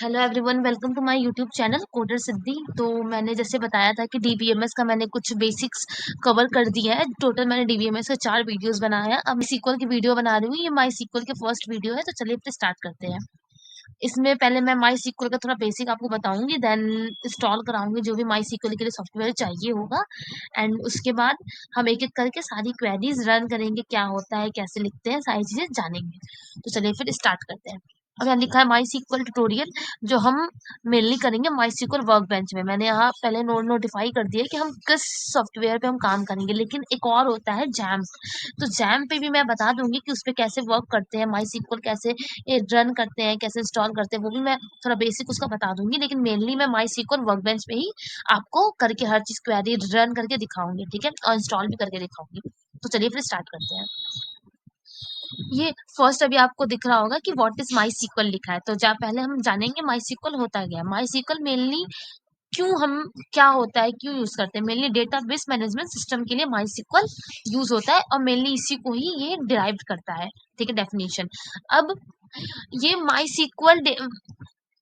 Hello everyone, welcome to my YouTube channel coder Siddhi. तो मैंने जैसे बताया था कि डीबीएमएस का मैंने कुछ बेसिक्स कवर कर दिया है। टोटल मैंने डीबीएमएस के 4 वीडियोस बनाए हैं। अब सीक्वल की वीडियो बना रही हूँ। ये माई सीक्वल के फर्स्ट वीडियो है, तो चलिए फिर स्टार्ट करते हैं। इसमें पहले मैं माई सीक्वल का थोड़ा बेसिक आपको बताऊंगी, देन इंस्टॉल कराऊंगी जो भी माई सीक्वल के लिए सॉफ्टवेयर चाहिए होगा। एंड उसके बाद हम एक एक करके सारी क्वेरीज रन करेंगे, क्या होता है, कैसे लिखते हैं, सारी चीजें जानेंगे। तो चलिए फिर स्टार्ट करते हैं। अब यहाँ लिखा है माई सीक्वल ट्यूटोरियल, जो हम मेनली करेंगे माई सीक्वल वर्क बेंच में। मैंने यहाँ पहले नोटिफाई कर दिया कि हम किस सॉफ्टवेयर पे हम काम करेंगे, लेकिन एक और होता है जैम्प। तो जैम्प पे भी मैं बता दूंगी कि उस पे कैसे वर्क करते हैं, माई सीक्वल कैसे रन करते हैं, कैसे इंस्टॉल करते हैं, वो भी मैं थोड़ा बेसिक उसका बता दूंगी। लेकिन मेनली मैं माई सीक्वल वर्क बेंच पे ही आपको करके हर चीज क्वेरी रन करके दिखाऊंगी, ठीक है, और इंस्टॉल भी करके दिखाऊंगी। तो चलिए फिर स्टार्ट करते हैं। ये फर्स्ट अभी आपको दिख रहा होगा कि व्हाट इज माई सीक्वल लिखा है। तो पहले हम जानेंगे माई सीक्वल होता क्या है। माई सीक्वल मेनली क्यों हम क्या होता है, क्यों यूज करते हैं, मेनली डेटाबेस मैनेजमेंट सिस्टम के लिए माई सीक्वल यूज होता है, और मेनली इसी को ही ये डिराइव करता है, ठीक है, डेफिनेशन। अब ये माई सीक्वल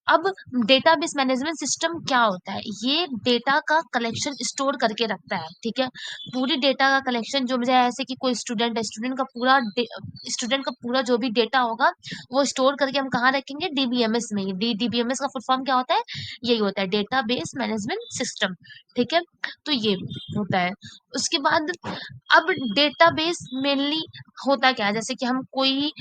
अब डेटाबेस मैनेजमेंट सिस्टम क्या होता है, ये डेटा का कलेक्शन स्टोर करके रखता है, ठीक है। पूरी डेटा का कलेक्शन, जो मुझे ऐसे कि कोई स्टूडेंट है, स्टूडेंट का पूरा जो भी डेटा होगा वो स्टोर करके हम कहाँ रखेंगे, डीबीएमएस में ही। डीबीएमएस का फुल फॉर्म क्या होता है, यही होता है, डेटाबेस मैनेजमेंट सिस्टम, ठीक है। तो ये होता है। उसके बाद अब डेटाबेस मेनली होता क्या है, जैसे कि हम कोई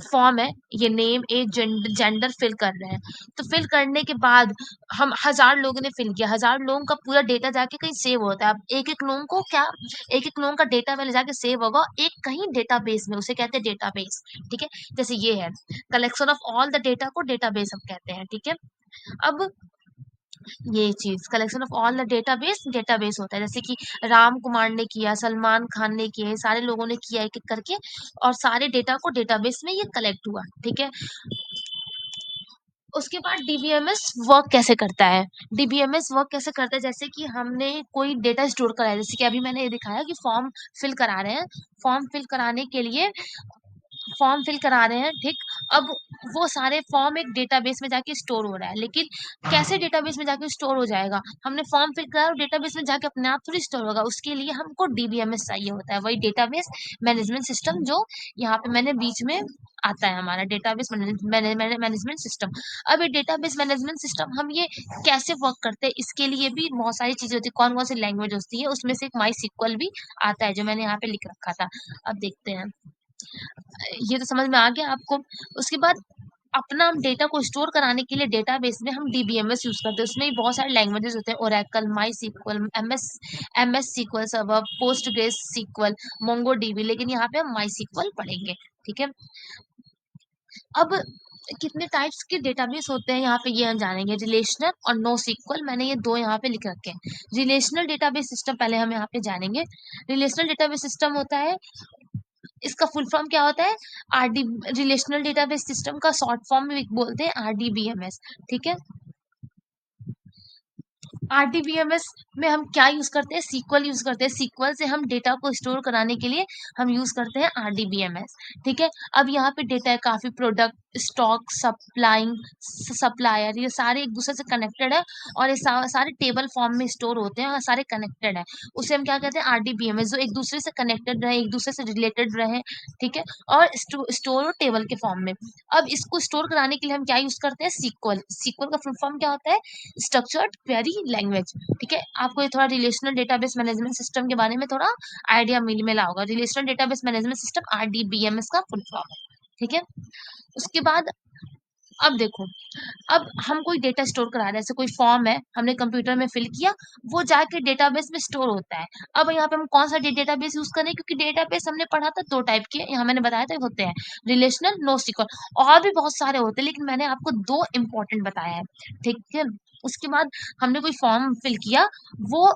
फॉर्म है, ये नेम एज जेंडर फिल कर रहे हैं। तो फिल करने के बाद हम 1000 लोगों ने फिल किया, 1000 लोगों का पूरा डेटा जाके कहीं सेव होता है। अब एक एक लोगों को क्या, एक एक लोगों का डेटा पहले जाके सेव होगा एक कहीं डेटाबेस में, उसे कहते हैं डेटाबेस, ठीक है। जैसे ये है collection of all the data को डेटाबेस हम कहते हैं, ठीक है। अब ये चीज collection of all the database database होता है, जैसे कि राम कुमार ने किया, सलमान खान ने किया, सारे लोगों ने किया एक एक करके, और सारे डेटा को डेटाबेस में ये कलेक्ट हुआ, ठीक है। उसके बाद डीबीएमएस वर्क कैसे करता है। डीबीएमएस वर्क कैसे करता है, जैसे कि हमने कोई डेटा स्टोर करा है, जैसे कि अभी मैंने ये दिखाया कि फॉर्म फिल करा रहे हैं। फॉर्म फिल कराने के लिए फॉर्म फिल करा रहे हैं, ठीक। अब वो सारे फॉर्म एक डेटाबेस में जाके स्टोर हो रहा है, लेकिन कैसे डेटाबेस में जाके स्टोर हो जाएगा, हमने फॉर्म फिल करा और डेटाबेस में जाके अपने आप थोड़ी स्टोर होगा, उसके लिए हमको डीबीएमएस चाहिए होता है, वही डेटाबेस मैनेजमेंट सिस्टम, जो यहाँ पे मैंने बीच में आता है, हमारा डेटाबेस मैनेजमेंट सिस्टम। अब ये डेटाबेस मैनेजमेंट सिस्टम हम ये कैसे वर्क करते हैं, इसके लिए भी बहुत सारी चीजें होती है, कौन कौन सी लैंग्वेज होती है, उसमें से एक माई सीक्वल भी आता है, जो मैंने यहाँ पे लिख रखा था। अब देखते हैं, ये तो समझ में आ गया आपको। उसके बाद अपना हम डेटा को स्टोर कराने के लिए डेटाबेस में हम डीबीएमएस यूज करते हैं। उसमें भी बहुत सारे लैंग्वेजेस होते हैं, Oracle, MySQL, MS SQL server, PostgreSQL, MongoDB, लेकिन यहाँ पे हम माई सीक्वल पढ़ेंगे, ठीक है। अब कितने टाइप्स के डेटाबेस होते हैं यहाँ पे ये हम जानेंगे, रिलेशनल और नो सीक्वल, मैंने ये दो यहाँ पे लिख रखे हैं। रिलेशनल डेटाबेस सिस्टम पहले हम यहाँ पे जानेंगे। रिलेशनल डेटाबेस सिस्टम होता है, इसका फुल फॉर्म क्या होता है, आरडी, रिलेशनल डेटाबेस सिस्टम का शॉर्ट फॉर्म में बोलते हैं आरडीबीएमएस, ठीक है। आरडीबीएमएस में हम क्या यूज करते हैं, सीक्वल यूज करते हैं। सीक्वल से हम डेटा को स्टोर कराने के लिए हम यूज करते हैं आरडीबीएमएस, ठीक है। अब यहाँ पे डेटा है काफी, प्रोडक्ट, स्टॉक, सप्लाइंग, सप्लायर, ये सारे एक दूसरे से कनेक्टेड है, और ये सारे टेबल फॉर्म में स्टोर होते हैं और सारे कनेक्टेड है। उसे हम क्या कहते हैं, आरडीबीएमएस, जो एक दूसरे से कनेक्टेड रहे, एक दूसरे से रिलेटेड रहे, ठीक है, और स्टोर हो टेबल के फॉर्म में। अब इसको स्टोर कराने के लिए हम क्या यूज करते हैं, सीक्वल। सीक्वल का फुल फॉर्म क्या होता है, स्ट्रक्चर्ड क्वेरी लैंग्वेज, ठीक है। आपको ये थोड़ा रिलेशनल डेटाबेस मैनेजमेंट सिस्टम के बारे में थोड़ा आइडिया मिला होगा। Relational database management system RDBMS का फुल फॉर्म है, ठीक है। उसके बाद अब देखो, अब हम कोई डेटा स्टोर करा रहे हैं, जैसे कोई फॉर्म है, हमने कंप्यूटर में फिल किया, वो जाके डेटाबेस में स्टोर होता है। अब यहाँ पे हम कौन सा डेटाबेस यूज करें, क्योंकि डेटाबेस हमने पढ़ा था दो टाइप के, यहाँ मैंने बताया था होते हैं, रिलेशनल, नो सीक्वल, और भी बहुत सारे होते हैं, लेकिन मैंने आपको दो इंपॉर्टेंट बताया है, ठीक है। उसके बाद हमने कोई फॉर्म फिल किया, वो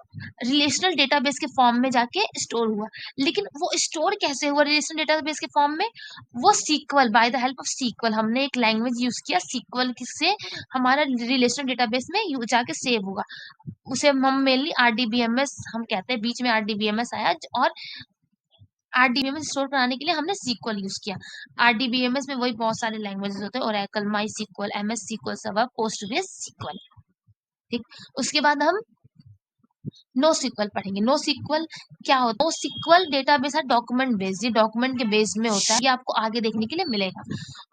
रिलेशनल डेटाबेस के फॉर्म में जाके स्टोर हुआ, लेकिन वो स्टोर कैसे हुआ रिलेशनल डेटाबेस के फॉर्म में, वो SQL, by the help of SQL, हमने एक लैंग्वेज यूज किया सीक्वल से हमारा रिलेशनल डेटाबेस में जाके सेव होगा। उसे हम मेनली आरडीबीएमएस हम कहते हैं, बीच में आरडीबीएमएस आया, और आरडीबीएमएस स्टोर कराने के लिए हमने सीक्वल यूज किया। आरडीबीएमएस में वही बहुत सारे लैंग्वेजेस होते हैं, Oracle, MySQL, MS SQL server, PostgreSQL. ठीक, उसके बाद हम नो सीक्वल पढ़ेंगे। नो सीक्वल क्या होता है? नो सीक्वल डेटाबेस है डॉक्यूमेंट बेस्ड, ये डॉक्यूमेंट के बेस में होता है, ये आपको आगे देखने के लिए मिलेगा।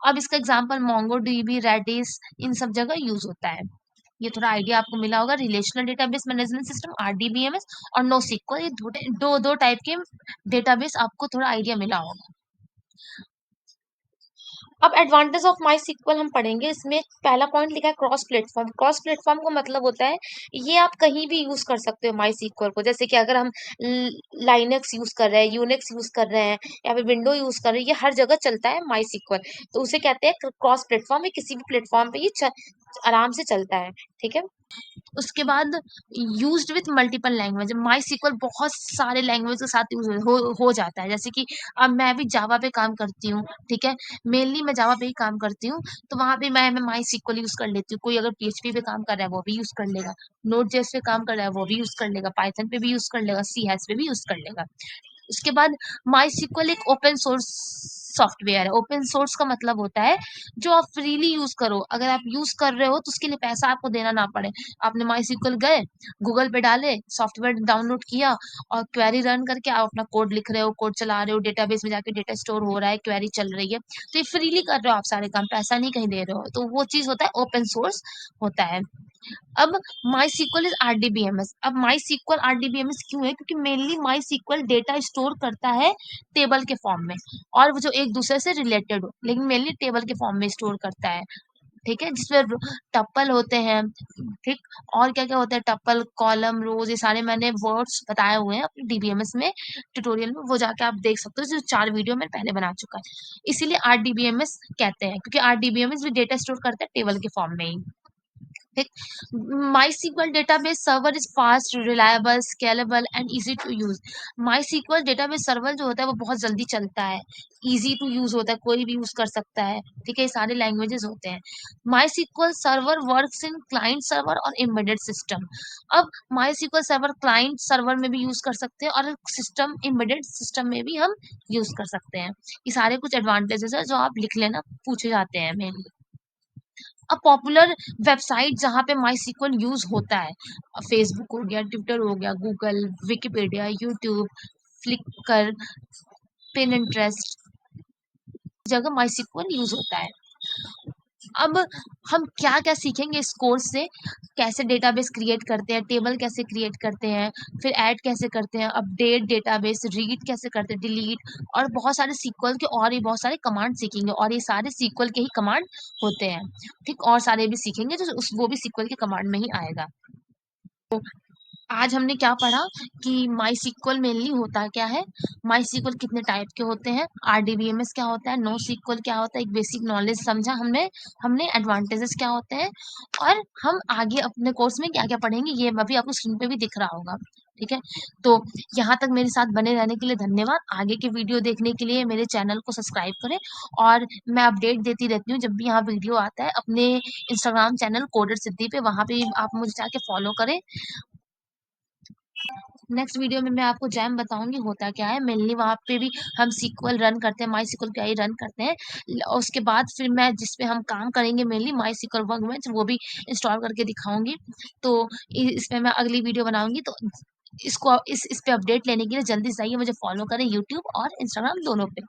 अब इसका एग्जांपल मोंगोडीबी, रेडिस, इन सब जगह यूज होता है। ये थोड़ा आइडिया आपको मिला होगा। Relational database management system RDBMS और नो सीक्वल, ये दो टाइप के डेटाबेस आपको थोड़ा आइडिया मिला होगा। अब एडवांटेज ऑफ माई सीक्वल हम पढ़ेंगे। इसमें पहला पॉइंट लिखा है क्रॉस प्लेटफॉर्म। क्रॉस प्लेटफॉर्म का मतलब होता है ये आप कहीं भी यूज कर सकते हो माई सीक्वल को। जैसे कि अगर हम लाइनक्स यूज कर रहे हैं, यूनिक्स यूज कर रहे हैं, या फिर विंडो यूज कर रहे हैं, ये हर जगह चलता है माई सीक्वल। तो उसे कहते हैं क्रॉस प्लेटफॉर्म। ये किसी भी प्लेटफॉर्म पे ये आराम से चलता है। ठीक है, उसके बाद used with multiple language. MySQL बहुत सारे लैंग्वेज के साथ यूज हो जाता है। जैसे कि अब मैं भी जावा पे काम करती हूँ, ठीक है, मेनली मैं जावा पे ही काम करती हूँ, तो वहां पे मैं माई सीक्वल यूज कर लेती हूँ। कोई अगर पीएचपी पे काम कर रहा है वो भी यूज कर लेगा, नोट जेएस पे काम कर रहा है वो भी यूज कर लेगा, पाइथन पे भी यूज कर लेगा, सी हैश पे भी यूज कर लेगा। उसके बाद माई सीक्वल एक ओपन सोर्स सॉफ्टवेयर है। ओपन सोर्स का मतलब होता है जो आप फ्रीली यूज करो। अगर आप यूज कर रहे हो तो उसके लिए पैसा आपको देना ना पड़े। आपने माई सीक्वल गए, गूगल पे डाले, सॉफ्टवेयर डाउनलोड किया और क्वेरी रन करके आप अपना कोड लिख रहे हो, कोड चला रहे हो, डेटाबेस में जाके डेटा स्टोर हो रहा है, क्वेरी चल रही है, तो ये फ्रीली कर रहे हो आप सारे काम, पैसा नहीं कहीं दे रहे हो, तो वो चीज होता है ओपन सोर्स होता है। अब माई सीक्वल इज आरडीबीएमएस। अब माई सीक्वल आरडीबीएमएस क्यों है? क्योंकि मेनली माई सीक्वल डेटा स्टोर करता है टेबल के फॉर्म में, और वो जो एक दूसरे से रिलेटेड हो, लेकिन मेनली टेबल के फॉर्म में स्टोर करता है। ठीक है, जिसमें टप्पल होते हैं। ठीक, और क्या क्या होता है? टप्पल, कॉलम, रोज, ये सारे मैंने वर्ड्स बताए हुए हैं अपने डीबीएमएस में, ट्यूटोरियल में, वो जाके आप देख सकते हो, जो 4 वीडियो मैंने पहले बना चुका है। इसीलिए आरडीबीएमएस कहते हैं, क्योंकि आरडीबीएमएस भी डेटा स्टोर करता है टेबल के फॉर्म में ही। ठीक, MySQL database server is fast, reliable, scalable and easy to use. MySQL database server जो होता है वो बहुत जल्दी चलता है, easy to use होता है, कोई भी यूज कर सकता है। ठीक है, ये सारे लैंग्वेजेस होते हैं। MySQL server works in client server और embedded system। अब MySQL server client server में भी यूज कर सकते हैं और सिस्टम embedded सिस्टम में भी हम यूज कर सकते हैं। ये सारे कुछ एडवांटेजेस है जो आप लिख लेना, पूछे जाते हैं मेनली। अब पॉपुलर वेबसाइट जहाँ पे माई सीक्वल यूज होता है, फेसबुक हो गया, ट्विटर हो गया, Google, Wikipedia, YouTube, flicker, Pinterest, जगह माई सीक्वल यूज होता है। अब हम क्या क्या सीखेंगे इस कोर्स से? कैसे डेटाबेस क्रिएट करते हैं, टेबल कैसे क्रिएट करते हैं, फिर ऐड कैसे करते हैं, अपडेट डेटाबेस, रीड कैसे करते हैं, डिलीट, और बहुत सारे सीक्वल के और भी बहुत सारे कमांड सीखेंगे, और ये सारे सीक्वल के ही कमांड होते हैं। ठीक, और सारे भी सीखेंगे जो वो भी सीक्वल के कमांड में ही आएगा। तो आज हमने क्या पढ़ा कि माई सीक्वल मेनली होता क्या है, माई सीक्वल कितने टाइप के होते हैं, आरडीबीएमएस क्या होता है, नो सीक्वल क्या होता है, एक बेसिक नॉलेज समझा हमने हमने एडवांटेजेस क्या होते हैं, और हम आगे अपने कोर्स में क्या क्या पढ़ेंगे ये अभी आपको स्क्रीन पे भी दिख रहा होगा। ठीक है, तो यहाँ तक मेरे साथ बने रहने के लिए धन्यवाद। आगे के वीडियो देखने के लिए मेरे चैनल को सब्सक्राइब करें, और मैं अपडेट देती रहती हूँ जब भी यहाँ वीडियो आता है। अपने इंस्टाग्राम चैनल कोडर सिद्धि पे, वहाँ पे आप मुझे जाके फॉलो करें। नेक्स्ट वीडियो में मैं आपको जैम बताऊंगी होता क्या है। मेनली वहाँ पे भी हम सीक्वल रन करते हैं, माई सीक्वल क्या ही रन करते हैं। उसके बाद फिर मैं जिस पे हम काम करेंगे मेनली माई सीक्वल वर्कबेंच, वो भी इंस्टॉल करके दिखाऊंगी। तो इस पे मैं अगली वीडियो बनाऊंगी। तो इसको इस पे अपडेट लेने के लिए जल्दी से आइए, मुझे फॉलो करें यूट्यूब और इंस्टाग्राम दोनों पे।